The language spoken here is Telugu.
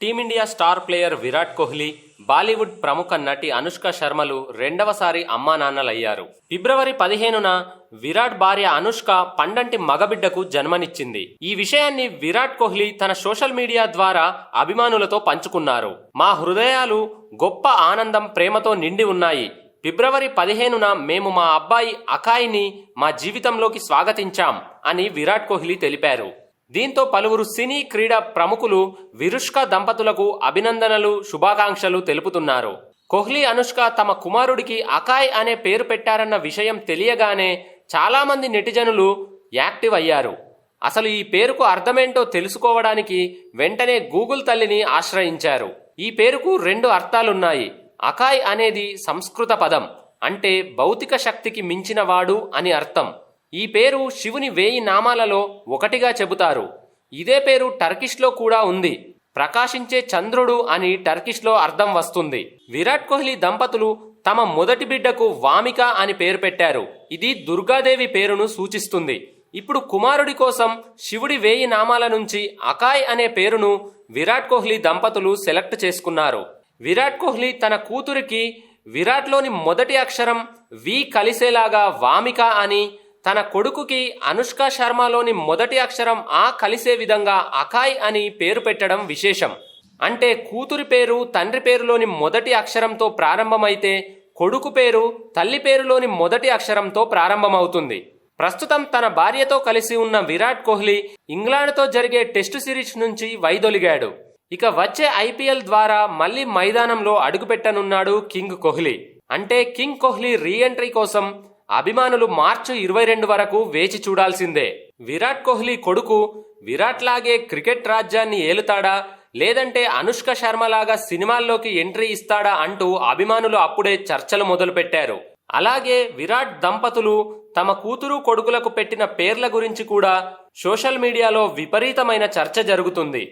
Team India star player Virat Kohli, Bollywood ప్రముఖ నటి అనుష్క శర్మలు రెండవసారి అమ్మానాన్నలయ్యారు. ఫిబ్రవరి 15న విరాట్ భార్య అనుష్క పండంటి మగబిడ్డకు జన్మనిచ్చింది. ఈ విషయాన్ని విరాట్ కోహ్లీ తన సోషల్ మీడియా ద్వారా అభిమానులతో పంచుకున్నారు. మా హృదయాలు గొప్ప ఆనందం, ప్రేమతో నిండి ఉన్నాయి. ఫిబ్రవరి 15న మేము మా అబ్బాయి అకాయ్ని మా జీవితంలోకి స్వాగతించాం అని విరాట్ కోహ్లీ తెలిపారు. దీంతో పలువురు సినీ క్రీడా ప్రముఖులు విరుష్క దంపతులకు అభినందనలు, శుభాకాంక్షలు తెలుపుతున్నారు. కోహ్లీ, అనుష్క తమ కుమారుడికి అకాయ్ అనే పేరు పెట్టారన్న విషయం తెలియగానే చాలా మంది నెటిజనులు యాక్టివ్ అయ్యారు. అసలు ఈ పేరుకు అర్థమేంటో తెలుసుకోవడానికి వెంటనే గూగుల్ తల్లిని ఆశ్రయించారు. ఈ పేరుకు 2 అర్థాలున్నాయి. అకాయ్ అనేది సంస్కృత పదం, అంటే భౌతిక శక్తికి మించినవాడు అని అర్థం. ఈ పేరు శివుని 1000 నామాలలో ఒకటిగా చెబుతారు. ఇదే పేరు టర్కిష్లో కూడా ఉంది. ప్రకాశించే చంద్రుడు అని టర్కిష్లో అర్థం వస్తుంది. విరాట్ కోహ్లీ దంపతులు తమ మొదటి బిడ్డకు వామిక అని పేరు పెట్టారు. ఇది దుర్గాదేవి పేరును సూచిస్తుంది. ఇప్పుడు కుమారుడి కోసం శివుడి 1000 నామాల నుంచి అకాయ్ అనే పేరును విరాట్ కోహ్లీ దంపతులు సెలెక్ట్ చేసుకున్నారు. విరాట్ కోహ్లీ తన కూతురికి విరాట్లోని మొదటి అక్షరం వి కలిసేలాగా వామిక అని, తన కొడుకుకి అనుష్క శర్మలోని మొదటి అక్షరం ఆ కలిసే విధంగా అకాయ్ అని పేరు పెట్టడం విశేషం. అంటే కూతురి పేరు తండ్రి పేరులోని మొదటి అక్షరంతో ప్రారంభమైతే కొడుకు పేరు తల్లి పేరులోని మొదటి అక్షరంతో ప్రారంభమవుతుంది. ప్రస్తుతం తన భార్యతో కలిసి ఉన్న విరాట్ కోహ్లీ ఇంగ్లాండ్తో జరిగే టెస్టు సిరీస్ నుంచి వైదొలిగాడు. ఇక వచ్చే ఐపీఎల్ ద్వారా మళ్లీ మైదానంలో అడుగుపెట్టనున్నాడు కింగ్ కోహ్లీ. అంటే కింగ్ కోహ్లీ రీ ఎంట్రీ కోసం అభిమానులు మార్చి 22 వరకు వేచి చూడాల్సిందే. విరాట్ కోహ్లీ కొడుకు విరాట్ లాగే క్రికెట్ రాజ్యాన్ని ఏలుతాడా, లేదంటే అనుష్క శర్మలాగా సినిమాల్లోకి ఎంట్రీ ఇస్తాడా అంటూ అభిమానులు అప్పుడే చర్చలు మొదలుపెట్టారు. అలాగే విరాట్ దంపతులు తమ కూతురు కొడుకులకు పెట్టిన పేర్ల గురించి కూడా సోషల్ మీడియాలో విపరీతమైన చర్చ జరుగుతుంది.